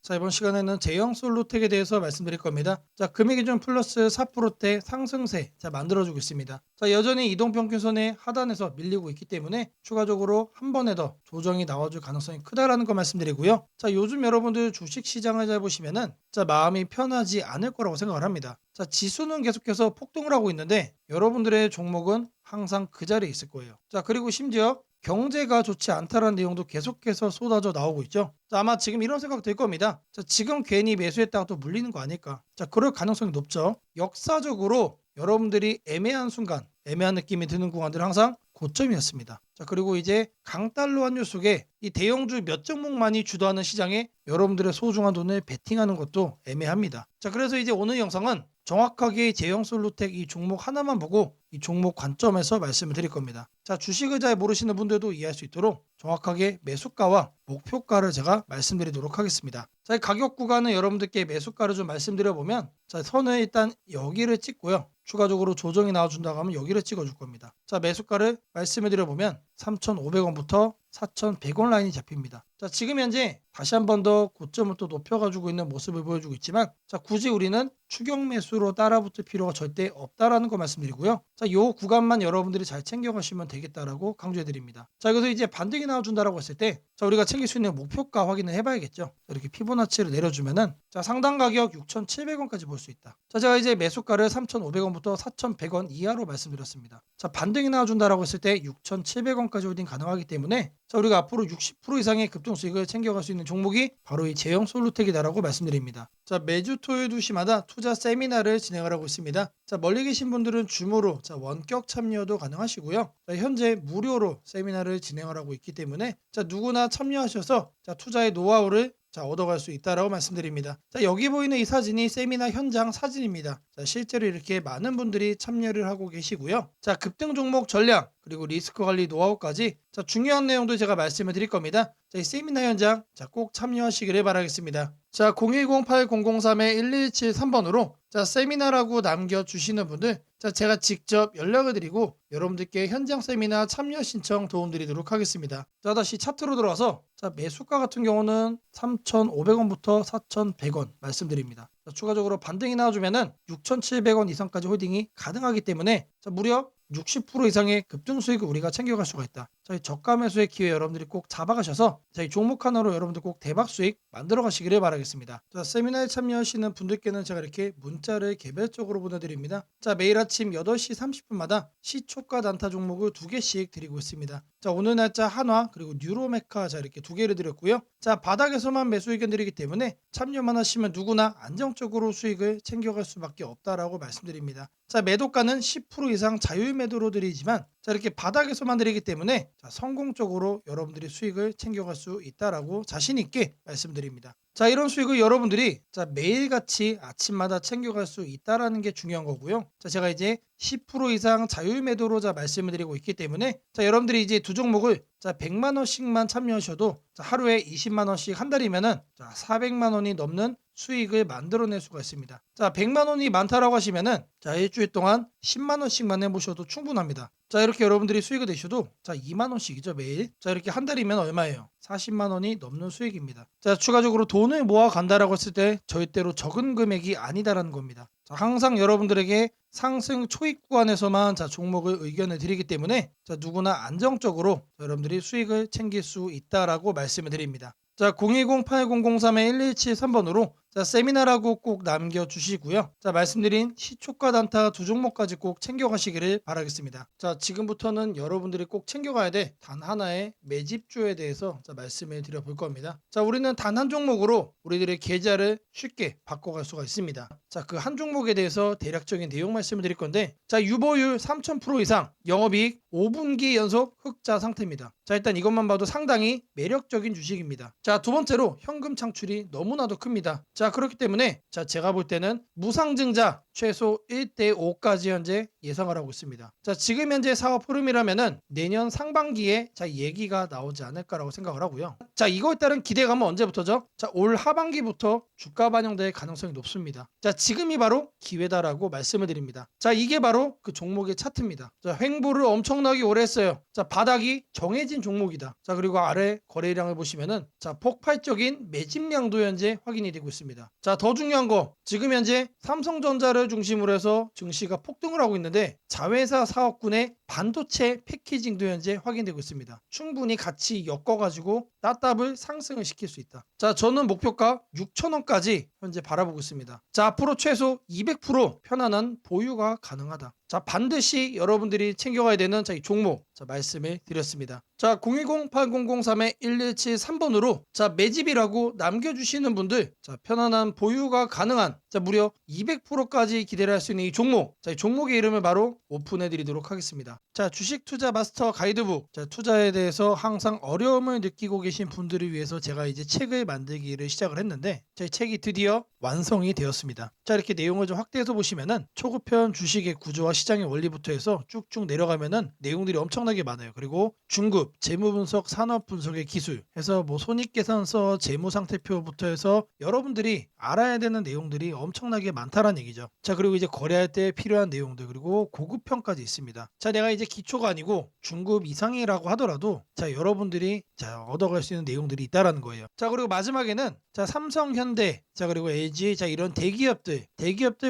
자, 이번 시간에는 제형 솔루텍에 대해서 말씀드릴 겁니다. 자, 금액기준 플러스 4%대 상승세 자 만들어주고 있습니다. 자, 여전히 이동평균선의 하단에서 밀리고 있기 때문에 추가적으로 한 번에 더 조정이 나와줄 가능성이 크다라는 거 말씀드리고요. 자, 요즘 여러분들 주식시장을 잘 보시면은 자 마음이 편하지 않을 거라고 생각을 합니다. 자, 지수는 계속해서 폭등을 하고 있는데 여러분들의 종목은 항상 그 자리에 있을 거예요. 자, 그리고 심지어 경제가 좋지 않다라는 내용도 계속해서 쏟아져 나오고 있죠. 자, 아마 지금 이런 생각 들 겁니다. 자, 지금 괜히 매수했다가 또 물리는 거 아닐까? 자, 그럴 가능성이 높죠. 역사적으로 여러분들이 애매한 순간, 애매한 느낌이 드는 구간들은 항상 고점이었습니다. 자, 그리고 이제 강달러 환율 속에 이 대형주 몇 종목만이 주도하는 시장에 여러분들의 소중한 돈을 베팅하는 것도 애매합니다. 자, 그래서 이제 오늘 영상은 정확하게 제형 솔루텍 이 종목 하나만 보고 이 종목 관점에서 말씀을 드릴 겁니다. 자, 주식을 잘 모르시는 분들도 이해할 수 있도록 정확하게 매수가와 목표가를 제가 말씀드리도록 하겠습니다. 자, 이 가격 구간은 여러분들께 매수가를 좀 말씀드려보면 자, 선을 일단 여기를 찍고요. 추가적으로 조정이 나와준다고 하면 여기를 찍어줄 겁니다. 자, 매수가를 말씀을 드려보면 3,500원부터 4,100원 라인이 잡힙니다. 자, 지금 현재 다시 한 번 더 고점을 또 높여가지고 있는 모습을 보여주고 있지만 자, 굳이 우리는 추격 매수로 따라붙을 필요가 절대 없다라는 거 말씀드리고요. 자, 요 구간만 여러분들이 잘 챙겨가시면 되겠다라고 강조해드립니다. 자, 그래서 이제 반등이 나와준다라고 했을 때 자, 우리가 챙길 수 있는 목표가 확인을 해봐야겠죠. 이렇게 피보나치를 내려주면은 자, 상단 가격 6,700원까지 볼 수 있다. 자, 제가 이제 매수가를 3,500원부터 4,100원 이하로 말씀드렸습니다. 자, 반등이 나와준다라고 했을 때 6,700원까지 홀딩 가능하기 때문에 자, 우리가 앞으로 60% 이상의 급등 수익을 챙겨갈 수 있는 종목이 바로 이 제형 솔루텍이다라고 말씀드립니다. 자, 매주 토요일 2시마다 투자 세미나를 진행을 하고 있습니다. 자, 멀리 계신 분들은 줌으로 자, 원격 참여도 가능하시고요. 자, 현재 무료로 세미나를 진행을 하고 있기 때문에 자, 누구나 참여하셔서 자, 투자의 노하우를 자, 얻어갈 수 있다라고 말씀드립니다. 자, 여기 보이는 이 사진이 세미나 현장 사진입니다. 자, 실제로 이렇게 많은 분들이 참여를 하고 계시고요. 자, 급등 종목 전략 그리고 리스크 관리 노하우까지 자, 중요한 내용도 제가 말씀을 드릴 겁니다. 자, 이 세미나 현장 자, 꼭 참여하시기를 바라겠습니다. 자, 010-8003-1173번으로 자, 세미나라고 남겨주시는 분들 자, 제가 직접 연락을 드리고 여러분들께 현장 세미나 참여 신청 도움드리도록 하겠습니다. 자, 다시 차트로 들어와서 자, 매수가 같은 경우는 3,500원부터 4,100원 말씀드립니다. 자, 추가적으로 반등이 나와주면은 6,700원 이상까지 홀딩이 가능하기 때문에 자, 무려 60% 이상의 급등 수익을 우리가 챙겨갈 수가 있다. 저희 저가 매수의 기회 여러분들이 꼭 잡아가셔서 저희 종목 하나로 여러분들 꼭 대박 수익 만들어 가시기를 바라겠습니다. 자, 세미나에 참여하시는 분들께는 제가 이렇게 문자를 개별적으로 보내드립니다. 자, 매일 아침 8시 30분마다 시초가 단타 종목을 2개씩 드리고 있습니다. 자, 오늘 날짜 한화 그리고 뉴로메카 자 이렇게 2개를 드렸고요. 자, 바닥에서만 매수 의견 드리기 때문에 참여만 하시면 누구나 안정적으로 수익을 챙겨갈 수밖에 없다라고 말씀드립니다. 자, 매도가는 10% 이상 자율 매도로 드리지만 자, 이렇게 바닥에서만 드리기 때문에 자, 성공적으로 여러분들이 수익을 챙겨갈 수 있다라고 자신 있게 말씀드립니다. 자, 이런 수익을 여러분들이 자, 매일같이 아침마다 챙겨갈 수 있다라는 게 중요한 거고요. 자, 제가 이제 10% 이상 자율 매도로 자 말씀을 드리고 있기 때문에 자, 여러분들이 이제 두 종목을 자, 100만 원씩만 참여하셔도 자, 하루에 20만 원씩 한 달이면은 자, 400만 원이 넘는 수익을 만들어낼 수가 있습니다. 자, 100만 원이 많다라고 하시면은 자, 일주일 동안 10만 원씩만 해보셔도 충분합니다. 자, 이렇게 여러분들이 수익을 내셔도 자, 2만 원씩이죠 매일. 자, 이렇게 한 달이면 얼마예요? 40만 원이 넘는 수익입니다. 자, 추가적으로 돈을 모아 간다라고 했을 때 절대로 적은 금액이 아니다라는 겁니다. 자, 항상 여러분들에게 상승 초입 구간에서만 자, 종목을 의견을 드리기 때문에 자, 누구나 안정적으로 여러분들이 수익을 챙길 수 있다라고 말씀을 드립니다. 자, 010-8003-1173번으로 자, 세미나라고 꼭 남겨주시고요. 자, 말씀드린 시초가 단타 두 종목까지 꼭 챙겨가시기를 바라겠습니다. 자, 지금부터는 여러분들이 꼭 챙겨가야 돼 단 하나의 매집주에 대해서 자, 말씀을 드려볼 겁니다. 자, 우리는 단 한 종목으로 우리들의 계좌를 쉽게 바꿔갈 수가 있습니다. 자, 그 한 종목에 대해서 대략적인 내용 말씀을 드릴 건데 자, 유보율 3000% 이상 영업이익 5분기 연속 흑자 상태입니다. 자, 일단 이것만 봐도 상당히 매력적인 주식입니다. 자, 두 번째로 현금 창출이 너무나도 큽니다. 자, 그렇기 때문에 자, 제가 볼 때는 무상증자 최소 1대5까지 현재 예상을 하고 있습니다. 자, 지금 현재 사업 흐름이라면은 내년 상반기에 자 얘기가 나오지 않을까라고 생각을 하고요. 자, 이거에 따른 기대감은 언제부터죠? 자, 올 하반기부터 주가 반영될 가능성이 높습니다. 자, 지금이 바로 기회다라고 말씀을 드립니다. 자, 이게 바로 그 종목의 차트입니다. 자, 횡보를 엄청나게 오래 했어요. 자, 바닥이 정해진 종목이다. 자, 그리고 아래 거래량을 보시면은 자, 폭발적인 매집량도 현재 확인이 되고 있습니다. 자, 더 중요한 거 지금 현재 삼성전자를 중심으로 해서 증시가 폭등을 하고 있는데 자회사 사업군의 반도체 패키징도 현재 확인되고 있습니다. 충분히 같이 엮어가지고 따답을 상승을 시킬 수 있다. 자, 저는 목표가 6,000원까지 현재 바라보고 있습니다. 자, 앞으로 최소 200% 편안한 보유가 가능하다. 자, 반드시 여러분들이 챙겨가야 되는 자, 이 종목 자, 말씀을 드렸습니다. 자, 010-8003-1173번으로 자, 매집이라고 남겨주시는 분들 자, 편안한 보유가 가능한 자, 무려 200%까지 기대를 할 수 있는 이 종목 자, 이 종목의 이름을 바로 오픈해 드리도록 하겠습니다. 자, 주식 투자 마스터 가이드북 자, 투자에 대해서 항상 어려움을 느끼고 계신 분들을 위해서 제가 이제 책을 만들기를 시작을 했는데 제 책이 드디어 완성이 되었습니다. 자, 이렇게 내용을 좀 확대해서 보시면은 초급편 주식의 구조와 시장의 원리부터 해서 쭉쭉 내려가면은 내용들이 엄청나게 많아요. 그리고 중급 재무 분석, 산업 분석의 기술 해서 뭐 손익계산서, 재무 상태표부터 해서 여러분들이 알아야 되는 내용들이 엄청나게 많다라는 얘기죠. 자, 그리고 이제 거래할 때 필요한 내용들 그리고 고급편까지 있습니다. 자, 내가 이제 기초가 아니고 중급 이상이라고 하더라도 자, 여러분들이 자, 얻어갈 수 있는 내용들이 있다라는 거예요. 자, 그리고 마지막에는 자, 삼성, 현대, 자, 그리고 LG 자, 이런 대기업들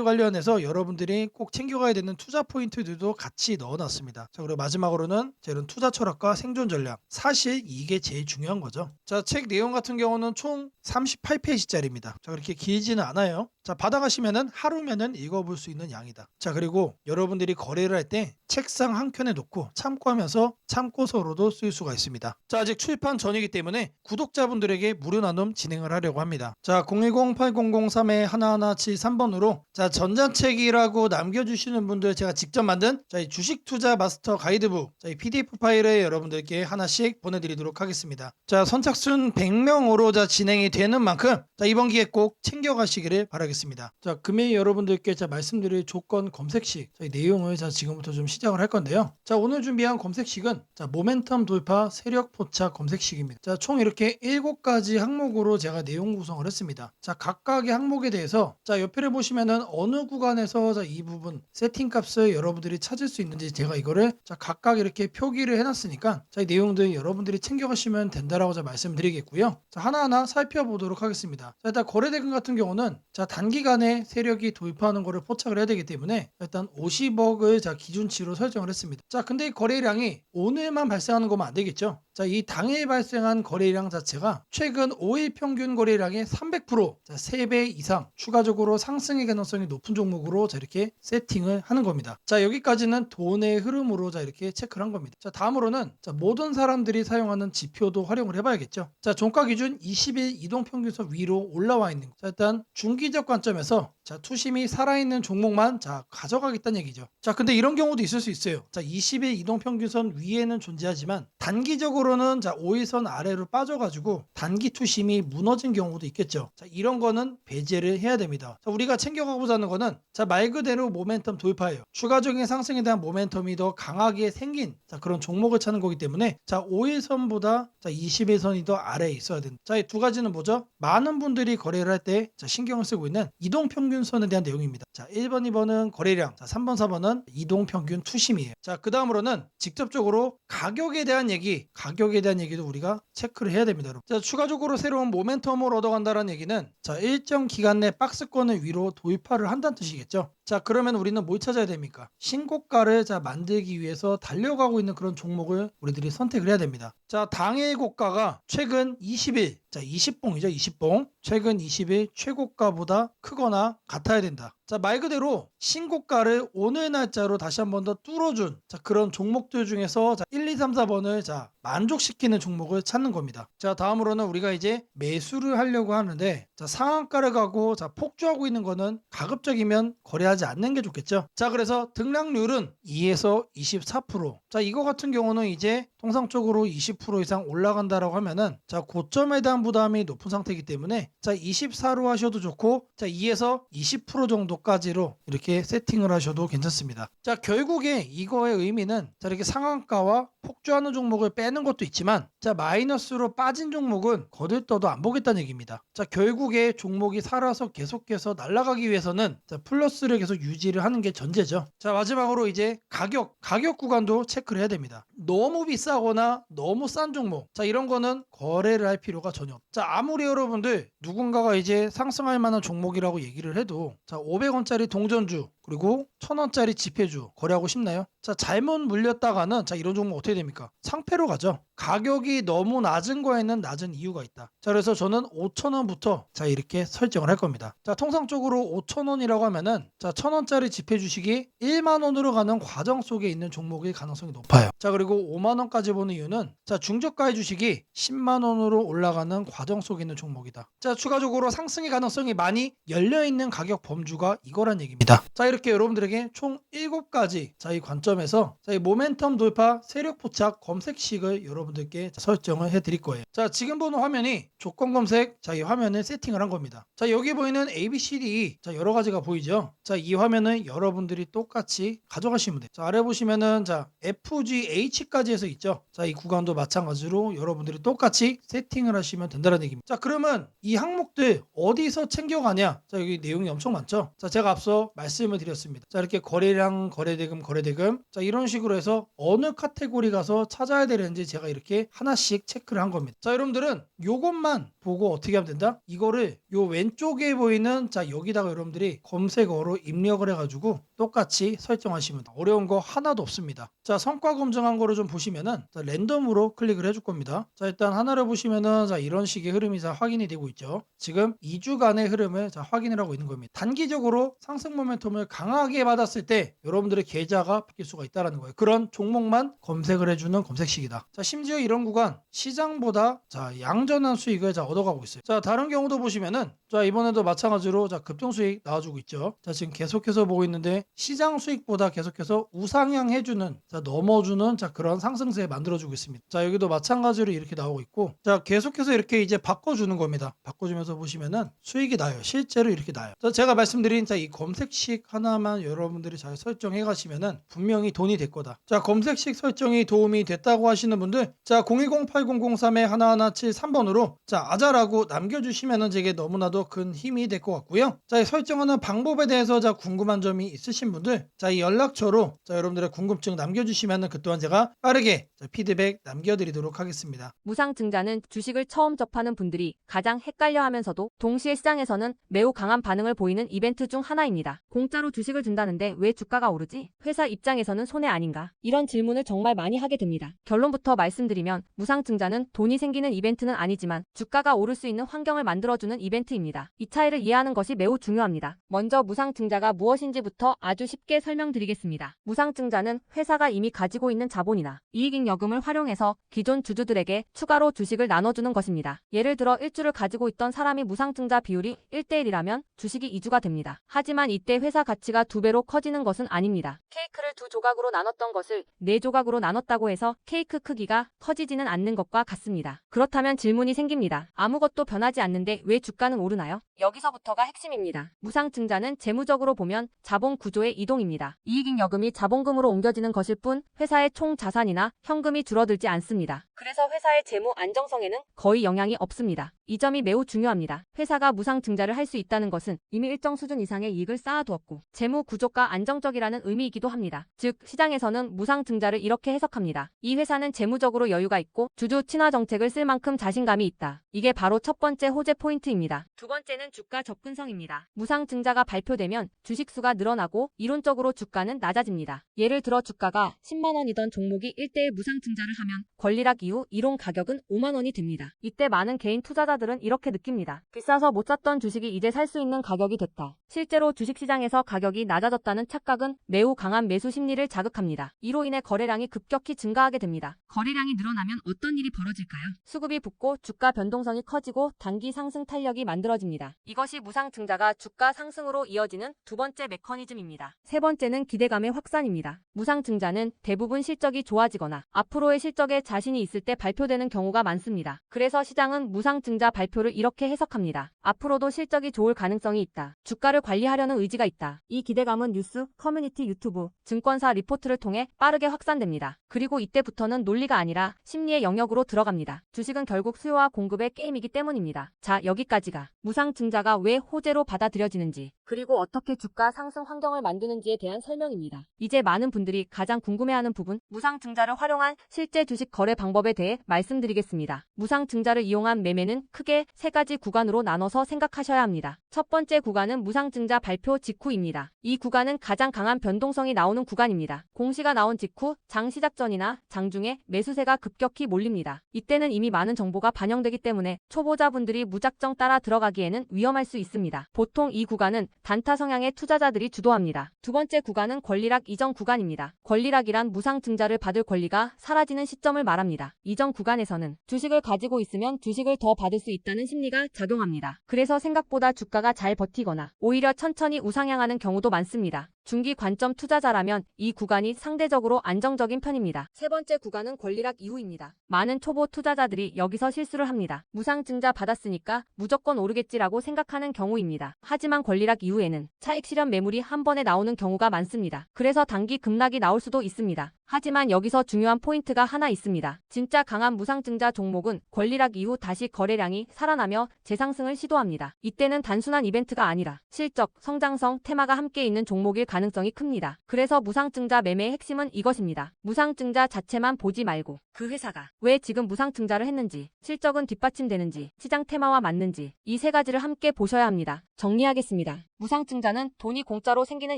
관련해서 여러분들이 꼭 챙겨가야 되는 투자 포인트들도 같이 넣어놨습니다. 자, 그리고 마지막으로는 자, 이런 투자 철학과 생존 전략 사실 이게 제일 중요한 거죠. 자, 책 내용 같은 경우는 총 38페이지짜리입니다. 자, 그렇게 길지는 않아요. 자, 받아가시면은 하루면은 읽어볼 수 있는 양이다. 자, 그리고 여러분들이 거래를 할 때 책상 한 켠에 놓고 참고하면서 참고서로도 쓸 수가 있습니다. 자, 아직 출판 전이기 때문에 구독자분들에게 무료 나눔 진행을 하려고 합니다. 자, 010-8003-1173번으로 자, 전자책이라고 남겨주시는 분들 제가 직접 만든 자, 이 주식 투자 마스터 가이드북 자, 이 PDF 파일을 여러분들께 하나씩 보내드리도록 하겠습니다. 자, 선착순 100명으로 자, 진행이 되는 만큼 자, 이번 기회 꼭 챙겨가시기를 바라겠습니다. 자, 금일 여러분들께 자, 말씀드릴 조건 검색식 자, 이 내용을 자, 지금부터 좀 시작을 할 건데요. 자, 오늘 준비한 검색식은 자, 모멘텀 돌파 세력 포착 검색식입니다. 자, 총 이렇게 7가지 항목으로 제가 내용 구성을 했습니다. 자, 각각의 항목에 대해서 자, 옆에 보시면은 어느 구간에서 자, 이 부분 세팅 값을 여러분들이 찾을 수 있는지 제가 이거를 자, 각각 이렇게 표기를 해놨으니까 자, 이 내용들 여러분들이 챙겨가시면 된다라고 자, 말씀드리겠고요. 자, 하나하나 살펴보도록 하겠습니다. 자, 일단 거래대금 같은 경우는 자, 단기간에 세력이 돌파하는 거를 포착을 해야 되기 때문에 일단 50억을 자, 기준치로 설정을 했습니다. 자, 근데 이 거래량이 오늘만 발생하는 거면 안 되겠죠. 자, 이 당일 발생한 거래량 자체가 최근 5일 평균 거래량의 300% 자, 3배 이상 추가적으로 상승의 가능성이 높은 종목으로 자, 이렇게 세팅을 하는 겁니다. 자, 여기까지는 돈의 흐름으로 자, 이렇게 체크를 한 겁니다. 자, 다음으로는 자, 모든 사람들이 사용하는 지표도 활용을 해봐야겠죠. 자, 종가 기준 20일 이동평균선 위로 올라와 있는 거. 자, 일단 중기적 관점에서 자, 투심이 살아있는 종목만 자, 가져가겠다는 얘기죠. 자, 근데 이런 경우도 있을 수 있어요. 자, 20일 이동평균선 위에는 존재하지만 단기적으로는 자, 5일선 아래로 빠져가지고 단기 투심이 무너진 경우도 있겠죠. 자, 이런 거는 배제를 해야 됩니다. 자, 우리가 챙겨가고자 하는 거는 자, 말 그대로 모멘텀 돌파예요. 추가적인 상승에 대한 모멘텀이 더 강하게 생긴 자, 그런 종목을 찾는 거기 때문에 자, 5일선보다 자, 20일선이 더 아래에 있어야 된다. 자, 이 두 가지는 뭐죠? 많은 분들이 거래를 할 때 신경을 쓰고 있는 이동평균선에 대한 내용입니다. 자, 1번, 2번은 거래량, 자, 3번, 4번은 이동평균 투심이에요. 자, 그 다음으로는 직접적으로 가격에 대한 얘기도 우리가 체크를 해야 됩니다. 여러분. 자, 추가적으로 새로운 모멘텀을 얻어간다는 얘기는 자, 일정 기간 내 박스권을 위로 돌파를 한다는 뜻이겠죠. 자, 그러면 우리는 뭘 찾아야 됩니까? 신고가를 자, 만들기 위해서 달려가고 있는 그런 종목을 우리들이 선택을 해야 됩니다. 자, 당일 고가가 최근 20일, 자, 20봉이죠, 20봉. 최근 20일 최고가보다 크거나 같아야 된다. 자, 말 그대로 신고가를 오늘 날짜로 다시 한 번 더 뚫어준 자, 그런 종목들 중에서 자, 1, 2, 3, 4번을 자, 만족시키는 종목을 찾는 겁니다. 자, 다음으로는 우리가 이제 매수를 하려고 하는데 자, 상한가를 가고 자, 폭주하고 있는 거는 가급적이면 거래하지 않는 게 좋겠죠. 자, 그래서 등락률은 2에서 24%. 자, 이거 같은 경우는 이제 통상적으로 20% 이상 올라간다라고 하면은 자, 고점에 대한 부담이 높은 상태이기 때문에 자, 24로 하셔도 좋고 자, 2에서 20% 정도까지로 이렇게 세팅을 하셔도 괜찮습니다. 자, 결국에 이거의 의미는 자, 이렇게 상한가와 폭주하는 종목을 빼는 것도 있지만 자, 마이너스로 빠진 종목은 거들떠도 안 보겠다는 얘기입니다. 자, 결국에 종목이 살아서 계속해서 날아가기 위해서는 자, 플러스를 계속 유지를 하는 게 전제죠. 자, 마지막으로 이제 가격 구간도 체크를 해야 됩니다. 너무 비싸거나 너무 싼 종목 자, 이런 거는 거래를 할 필요가 전혀 없죠. 자, 아무리 여러분들 누군가가 이제 상승할 만한 종목이라고 얘기를 해도 자, 500원짜리 동전주 그리고 1000원짜리 지폐주 거래하고 싶나요? 자, 잘못 물렸다가는 자, 이런 종목 어떻게 됩니까? 상패로 가죠. 가격이 너무 낮은 거에는 낮은 이유가 있다. 자, 그래서 저는 5,000원부터 자, 이렇게 설정을 할 겁니다. 자, 통상적으로 5,000원이라고 하면은 자, 1000원짜리 지폐 주식이 1만 원으로 가는 과정 속에 있는 종목일 가능성이 높아요. 자, 그리고 5만 원까지 보는 이유는 자, 중저가의 주식이 10만 원으로 올라가는 과정 속에 있는 종목이다. 자, 추가적으로 상승의 가능성이 많이 열려 있는 가격 범주가 이거란 얘기입니다. 자, 이렇게 여러분들에게 총 7가지 자, 이 관점에서 자, 이 모멘텀 돌파 세력 포착 검색식을 여러분들께 설정을 해 드릴 거예요. 자, 지금 보는 화면이 조건 검색 자, 이 화면을 세팅을 한 겁니다. 자, 여기 보이는 ABCD 자, 여러 가지가 보이죠. 자, 이 화면은 여러분들이 똑같이 가져가시면 돼요. 자, 아래 보시면은 자, FGH까지 해서 있죠. 자, 이 구간도 마찬가지로 여러분들이 똑같이 세팅을 하시면 된다는 얘기입니다. 자, 그러면 이 항목들 어디서 챙겨가냐? 자, 여기 내용이 엄청 많죠. 자, 제가 앞서 말씀을 드렸습니다. 자, 이렇게 거래량, 거래대금 자, 이런 식으로 해서 어느 카테고리 가서 찾아야 되는지 제가 이렇게 하나씩 체크를 한 겁니다. 자, 여러분들은 요것만 보고 어떻게 하면 된다? 이거를 요 왼쪽에 보이는 자, 여기다가 여러분들이 검색어로 입력을 해가지고 똑같이 설정하시면 돼요. 어려운 거 하나도 없습니다. 자, 성과 검증한 거를 좀 보시면은 자, 랜덤으로 클릭을 해줄 겁니다. 자, 일단 하나를 보시면은 자, 이런 식의 흐름이 자, 확인이 되고 있죠. 지금 2주간의 흐름을 자, 확인을 하고 있는 겁니다. 단기적으로 상승 모멘텀을 강하게 받았을 때 여러분들의 계좌가 바뀔 수가 있다는 거예요. 그런 종목만 검색을 해주는 검색식이다. 자, 심지어 이런 구간 시장보다 자, 양전한 수익을 자, 얻어가고 있어요. 자, 다른 경우도 보시면은 자, 이번에도 마찬가지로 자, 급등 수익 나와주고 있죠. 자, 지금 계속해서 보고 있는데 시장 수익보다 계속해서 우상향 해주는 자, 넘어주는 자, 그런 상승세 만들어주고 있습니다. 자, 여기도 마찬가지로 이렇게 나오고 있고 자, 계속해서 이렇게 이제 바꿔주는 겁니다. 바꿔주면서 보시면은 수익이 나요. 실제로 이렇게 나요. 자, 제가 말씀드린 자, 이 검색식 하나만 여러분들이 잘 설정해 가시면은 분명히 돈이 될 거다. 자, 검색식 설정이 도움이 됐다고 하시는 분들 자, 010-8003-1173번으로 자, 아자라고 남겨주시면은 제게 너무나도 큰 힘이 될 것 같고요. 자, 이 설정하는 방법에 대해서 자, 궁금한 점이 있으신 분들 자, 이 연락처로 자, 여러분들의 궁금증 남겨주시면은 그 또한 제가 빠르게 자, 피드백 남겨드리도록 하겠습니다. 무상증자는 주식을 처음 접하는 분들이 가장 헷갈려하면서도 동시에 시장에서는 매우 강한 반응을 보이는 이벤트 중 하나입니다. 공짜로 주식을 준다는데 왜 주가가 오르지? 회사 입장에서는 손해 아닌가? 이런 질문을 정말 많이 하게 됩니다. 결론부터 말씀드리면 무상증자는 돈이 생기는 이벤트는 아니지만 주가가 오를 수 있는 환경을 만들어주는 이벤트입니다. 이 차이를 이해하는 것이 매우 중요합니다. 먼저 무상증자가 무엇인지부터 아주 쉽게 설명드리겠습니다. 무상증자는 회사가 이미 가지고 있는 자본이나 이익잉여금을 활용해서 기존 주주들에게 추가로 주식을 나눠주는 것입니다. 예를 들어 1주를 가지고 있던 사람이 무상증자 비율이 1대1이라면 주식이 2주가 됩니다. 하지만 이때 회사 가치가 2배로 커지는 것은 아닙니다. 케이크를 2조각으로 나눴던 것을 4조각으로 나눴다고 해서 케이크 크기가 커지지는 않는 것과 같습니다. 그렇다면 질문이 생깁니다. 아무것도 변하지 않는데 왜 주가는 오르나요? 여기서부터가 핵심입니다. 무상증자는 재무적으로 보면 자본 구조의 이동입니다. 이익잉여금이 자본금으로 옮겨지는 것일 뿐 회사의 총 자산이나 현금이 줄어들지 않습니다. 그래서 회사의 재무 안정성에는 거의 영향이 없습니다. 이 점이 매우 중요합니다. 회사가 무상증자를 할 수 있다는 것은 이미 일정 수준 이상의 이익을 쌓아두었고 재무 구조가 안정적이라는 의미이기도 합니다. 즉 시장에서는 무상증자를 이렇게 해석합니다. 이 회사는 재무적으로 여유가 있고 주주 친화 정책을 쓸 만큼 자신감이 있다. 이게 바로 첫 번째 호재 포인트입니다. 두 번째는 주가 접근성입니다. 무상증자가 발표되면 주식수가 늘어나고 이론적으로 주가는 낮아집니다. 예를 들어 주가가 10만 원이던 종목이 1대1 무상증자를 하면 권리락 이후 이론 가격은 5만 원이 됩니다. 이때 많은 개인 투자자들 투자자들은 이렇게 느낍니다. 비싸서 못 샀던 주식이 이제 살 수 있는 가격이 됐다. 실제로 주식시장에서 가격이 낮아졌다는 착각은 매우 강한 매수 심리를 자극합니다. 이로 인해 거래량이 급격히 증가하게 됩니다. 거래량이 늘어나면 어떤 일이 벌어질까요? 수급이 붙고 주가 변동성이 커지고 단기 상승 탄력이 만들어집니다. 이것이 무상증자가 주가 상승으로 이어지는 두 번째 메커니즘입니다. 세 번째는 기대감의 확산입니다. 무상증자는 대부분 실적이 좋아지거나 앞으로의 실적에 자신이 있을 때 발표되는 경우가 많습니다. 그래서 시장은 무상증자 발표를 이렇게 해석합니다. 앞으로도 실적이 좋을 가능성이 있다. 주가를 관리하려는 의지가 있다. 이 기대감은 뉴스, 커뮤니티, 유튜브, 증권사 리포트를 통해 빠르게 확산됩니다. 그리고 이때부터는 논리가 아니라 심리의 영역으로 들어갑니다. 주식은 결국 수요와 공급의 게임이기 때문입니다. 자, 여기까지가 무상증자가 왜 호재로 받아들여지는지, 그리고 어떻게 주가 상승 환경을 만드는지에 대한 설명입니다. 이제 많은 분들이 가장 궁금해하는 부분, 무상증자를 활용한 실제 주식 거래 방법에 대해 말씀드리겠습니다. 무상증자를 이용한 매매는 크게 세 가지 구간으로 나눠서 생각하셔야 합니다. 첫 번째 구간은 무상증자 발표 직후입니다. 이 구간은 가장 강한 변동성이 나오는 구간입니다. 공시가 나온 직후 장 시작 전이나 장중에 매수세가 급격히 몰립니다. 이때는 이미 많은 정보가 반영되기 때문에 초보자분들이 무작정 따라 들어가기에는 위험할 수 있습니다. 보통 이 구간은 단타 성향의 투자자들이 주도합니다. 두 번째 구간은 권리락 이전 구간입니다. 권리락이란 무상증자를 받을 권리가 사라지는 시점을 말합니다. 이전 구간에서는 주식을 가지고 있으면 주식을 더 받을 수 있다는 심리가 작용합니다. 그래서 생각보다 주가가 잘 버티거나 오히려 천천히 우상향하는 경우도 많습니다. 중기 관점 투자자라면 이 구간이 상대적으로 안정적인 편입니다. 세 번째 구간은 권리락 이후입니다. 많은 초보 투자자들이 여기서 실수를 합니다. 무상증자 받았으니까 무조건 오르겠지라고 생각하는 경우입니다. 하지만 권리락 이후에는 차익 실현 매물이 한 번에 나오는 경우가 많습니다. 그래서 단기 급락이 나올 수도 있습니다. 하지만 여기서 중요한 포인트가 하나 있습니다. 진짜 강한 무상증자 종목은 권리락 이후 다시 거래량이 살아나며 재상승을 시도합니다. 이때는 단순한 이벤트가 아니라 실적, 성장성, 테마가 함께 있는 종목일 가능성이 큽니다. 그래서 무상증자 매매의 핵심은 이것입니다. 무상증자 자체만 보지 말고 그 회사가 왜 지금 무상증자를 했는지, 실적은 뒷받침되는지, 시장 테마와 맞는지 이 세 가지를 함께 보셔야 합니다. 정리하겠습니다. 무상증자는 돈이 공짜로 생기는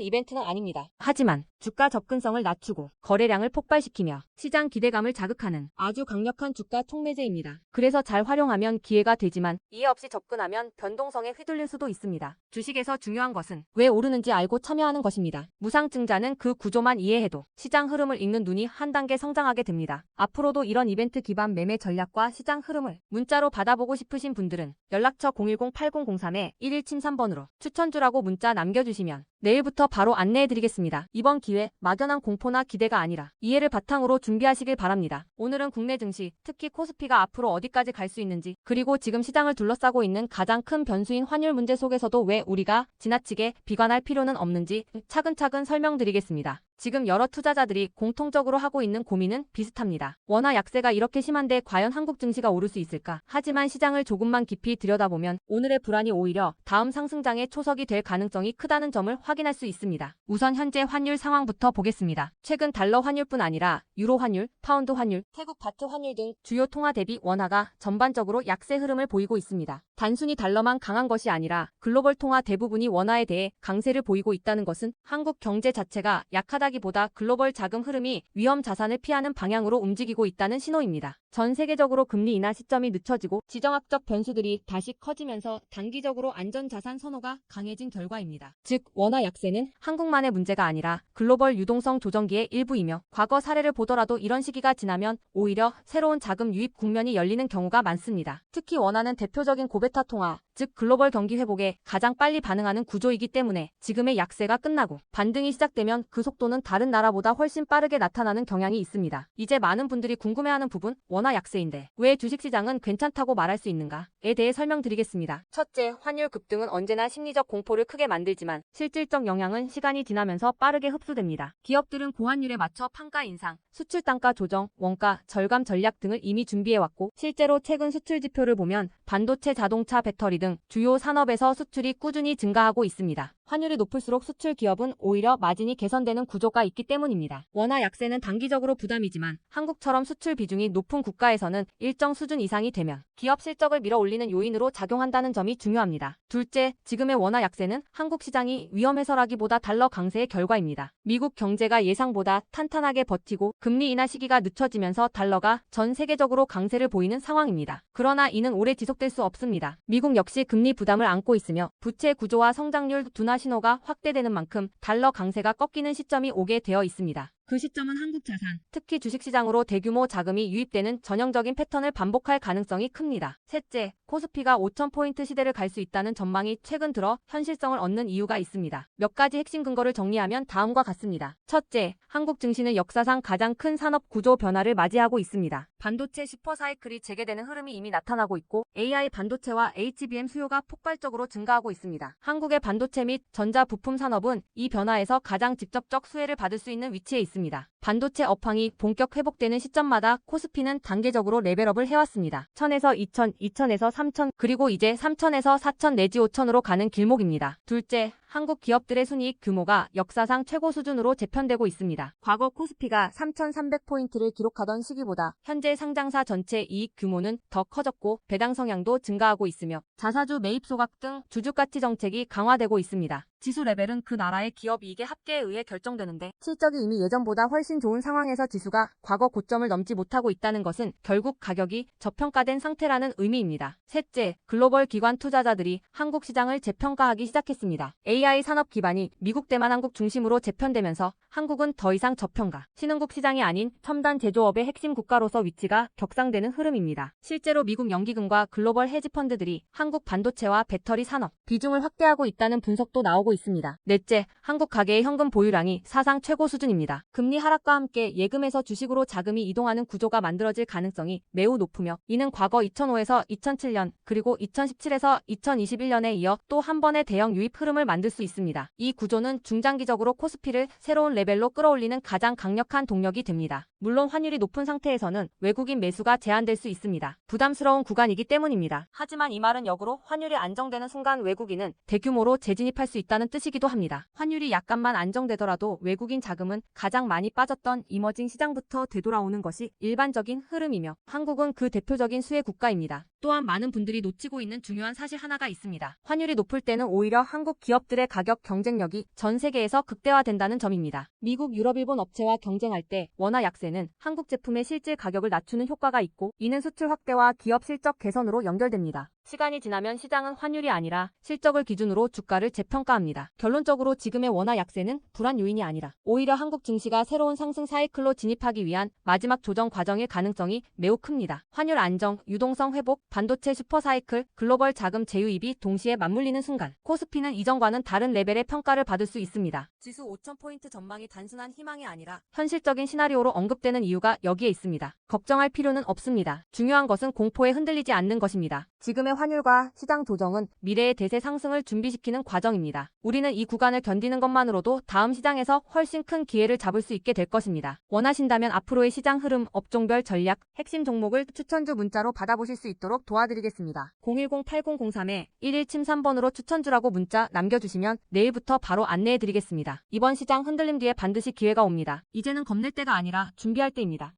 이벤트는 아닙니다. 하지만 주가 접근성을 낮추고 거래량을 폭발시키며 시장 기대감을 자극하는 아주 강력한 주가 촉매제입니다. 그래서 잘 활용하면 기회가 되지만 이해 없이 접근하면 변동성에 휘둘릴 수도 있습니다. 주식에서 중요한 것은 왜 오르는지 알고 참여하는 것입니다. 무상증자는 그 구조만 이해해도 시장 흐름을 읽는 눈이 한 단계 성장하게 됩니다. 앞으로도 이런 이벤트 기반 매매 전략과 시장 흐름을 문자로 받아보고 싶으신 분들은 연락처 010-8003-1173번으로 추천주라고 문자 남겨주시면 내일부터 바로 안내해드리겠습니다. 이번 기회 막연한 공포나 기대가 아니라 이해를 바탕으로 준비하시길 바랍니다. 오늘은 국내 증시, 특히 코스피가 앞으로 어디까지 갈 수 있는지, 그리고 지금 시장을 둘러싸고 있는 가장 큰 변수인 환율 문제 속에서도 왜 우리가 지나치게 비관할 필요는 없는지 차근차근 설명드리겠습니다. 지금 여러 투자자들이 공통적으로 하고 있는 고민은 비슷합니다. 원화 약세가 이렇게 심한데 과연 한국 증시가 오를 수 있을까? 하지만 시장을 조금만 깊이 들여다보면 오늘의 불안이 오히려 다음 상승장의 초석이 될 가능성이 크다는 점을 확인할 수 있습니다. 우선 현재 환율 상황부터 보겠습니다. 최근 달러 환율뿐 아니라 유로 환율, 파운드 환율, 태국 바트 환율 등 주요 통화 대비 원화가 전반적으로 약세 흐름을 보이고 있습니다. 단순히 달러만 강한 것이 아니라 글로벌 통화 대부분이 원화에 대해 강세를 보이고 있다는 것은 한국 경제 자체가 약하다기보다 글로벌 자금 흐름이 위험 자산을 피하는 방향으로 움직이고 있다는 신호입니다. 전 세계적으로 금리 인하 시점이 늦춰지고 지정학적 변수들이 다시 커지면서 단기적으로 안전자산 선호가 강해진 결과입니다. 즉, 원화 약세는 한국만의 문제가 아니라 글로벌 유동성 조정기의 일부이며 과거 사례를 보더라도 이런 시기가 지나면 오히려 새로운 자금 유입 국면이 열리는 경우가 많습니다. 특히 원화는 대표적인 고베타 통화, 즉 글로벌 경기 회복에 가장 빨리 반응하는 구조이기 때문에 지금의 약세가 끝나고 반등이 시작되면 그 속도는 다른 나라보다 훨씬 빠르게 나타나는 경향이 있습니다. 이제 많은 분들이 궁금해하는 부분, 원화 약세인데 왜 주식시장은 괜찮다고 말할 수 있는가에 대해 설명드리겠습니다. 첫째, 환율 급등은 언제나 심리적 공포를 크게 만들지만 실질적 영향은 시간이 지나면서 빠르게 흡수됩니다. 기업들은 고환율에 맞춰 판가 인상, 수출 단가 조정, 원가 절감 전략 등을 이미 준비해왔고 실제로 최근 수출 지표를 보면 반도체, 자동차, 배터리 등 주요 산업에서 수출이 꾸준히 증가하고 있습니다. 환율이 높을수록 수출 기업은 오히려 마진이 개선되는 구조가 있기 때문입니다. 원화 약세는 단기적으로 부담이지만 한국처럼 수출 비중이 높은 국가에서는 일정 수준 이상이 되면 기업 실적을 밀어올리는 요인으로 작용한다는 점이 중요합니다. 둘째, 지금의 원화 약세는 한국 시장이 위험해서라기보다 달러 강세의 결과입니다. 미국 경제가 예상보다 탄탄하게 버티고 금리 인하 시기가 늦춰지면서 달러가 전 세계적으로 강세를 보이는 상황입니다. 그러나 이는 오래 지속될 수 없습니다. 미국 역시 금리 부담을 안고 있으며 부채 구조와 성장률 둔화 신호가 확대되는 만큼 달러 강세가 꺾이는 시점이 오게 되어 있습니다. 그 시점은 한국 자산, 특히 주식시장으로 대규모 자금이 유입되는 전형적인 패턴을 반복할 가능성이 큽니다. 셋째, 코스피가 5,000포인트 시대를 갈 수 있다는 전망이 최근 들어 현실성을 얻는 이유가 있습니다. 몇 가지 핵심 근거를 정리하면 다음과 같습니다. 첫째, 한국 증시는 역사상 가장 큰 산업 구조 변화를 맞이하고 있습니다. 반도체 슈퍼사이클이 재개되는 흐름이 이미 나타나고 있고 AI 반도체와 HBM 수요가 폭발적으로 증가하고 있습니다. 한국의 반도체 및 전자 부품 산업은 이 변화에서 가장 직접적 수혜를 받을 수 있는 위치에 있습니다. 반도체 업황이 본격 회복되는 시점마다 코스피는 단계적으로 레벨업을 해왔습니다. 1000에서 2000, 2000에서 3000, 그리고 이제 3000에서 4000 내지 5000으로 가는 길목입니다. 둘째, 한국 기업들의 순이익 규모가 역사상 최고 수준으로 재편되고 있습니다. 과거 코스피가 3,300포인트를 기록하던 시기보다 현재 상장사 전체 이익 규모는 더 커졌고 배당 성향도 증가하고 있으며 자사주 매입 소각 등 주주가치 정책이 강화되고 있습니다. 지수 레벨은 그 나라의 기업 이익의 합계에 의해 결정되는데 실적이 이미 예전보다 훨씬 좋은 상황에서 지수가 과거 고점을 넘지 못하고 있다는 것은 결국 가격이 저평가된 상태라는 의미입니다. 셋째, 글로벌 기관 투자자들이 한국 시장을 재평가하기 시작했습니다. AI 산업 기반이 미국 대만 한국 중심으로 재편되면서 한국은 더 이상 저평가, 신흥국 시장이 아닌 첨단 제조업의 핵심 국가로서 위치가 격상되는 흐름입니다. 실제로 미국 연기금과 글로벌 헤지펀드들이 한국 반도체와 배터리 산업 비중을 확대하고 있다는 분석도 나오고 있습니다. 넷째, 한국 가계의 현금 보유량이 사상 최고 수준입니다. 금리 하락과 함께 예금에서 주식으로 자금이 이동하는 구조가 만들어질 가능성이 매우 높으며 이는 과거 2005에서 2007년 그리고 2017에서 2021년에 이어 또 한 번의 대형 유입 흐름을 만들 수 있습니다. 이 구조는 중장기적으로 코스피를 새로운 레벨로 끌어올리는 가장 강력한 동력이 됩니다. 물론 환율이 높은 상태에서는 외국인 매수가 제한될 수 있습니다. 부담스러운 구간이기 때문입니다. 하지만 이 말은 역으로 환율이 안정되는 순간 외국인은 대규모로 재진입할 수 있다는 뜻이기도 합니다. 환율이 약간만 안정되더라도 외국인 자금은 가장 많이 빠졌던 이머징 시장부터 되돌아오는 것이 일반적인 흐름이며 한국은 그 대표적인 수혜 국가입니다. 또한 많은 분들이 놓치고 있는 중요한 사실 하나가 있습니다. 환율이 높을 때는 오히려 한국 기업들의 가격 경쟁력이 전 세계에서 극대화된다는 점입니다. 미국, 유럽, 일본 업체와 경쟁할 때 원화 약세는 한국 제품의 실질 가격을 낮추는 효과가 있고 이는 수출 확대와 기업 실적 개선으로 연결됩니다. 시간이 지나면 시장은 환율이 아니라 실적을 기준으로 주가를 재평가합니다. 결론적으로 지금의 원화 약세는 불안 요인이 아니라 오히려 한국 증시가 새로운 상승 사이클로 진입하기 위한 마지막 조정 과정일 가능성이 매우 큽니다. 환율 안정, 유동성 회복, 반도체 슈퍼사이클, 글로벌 자금 재유입이 동시에 맞물리는 순간 코스피는 이전과는 다른 레벨의 평가를 받을 수 있습니다. 지수 5,000포인트 전망이 단순한 희망이 아니라 현실적인 시나리오로 언급되는 이유가 여기에 있습니다. 걱정할 필요는 없습니다. 중요한 것은 공포에 흔들리지 않는 것입니다. 지금의 환율과 시장 조정은 미래의 대세 상승을 준비시키는 과정입니다. 우리는 이 구간을 견디는 것만으로도 다음 시장에서 훨씬 큰 기회를 잡을 수 있게 될 것입니다. 원하신다면 앞으로의 시장 흐름, 업종별 전략, 핵심 종목을 추천주 문자로 받아보실 수 있도록 도와드리겠습니다. 010-8003-1173번으로 추천주라고 문자 남겨주시면 내일부터 바로 안내해드리겠습니다. 이번 시장 흔들림 뒤에 반드시 기회가 옵니다. 이제는 겁낼 때가 아니라 준비할 때입니다.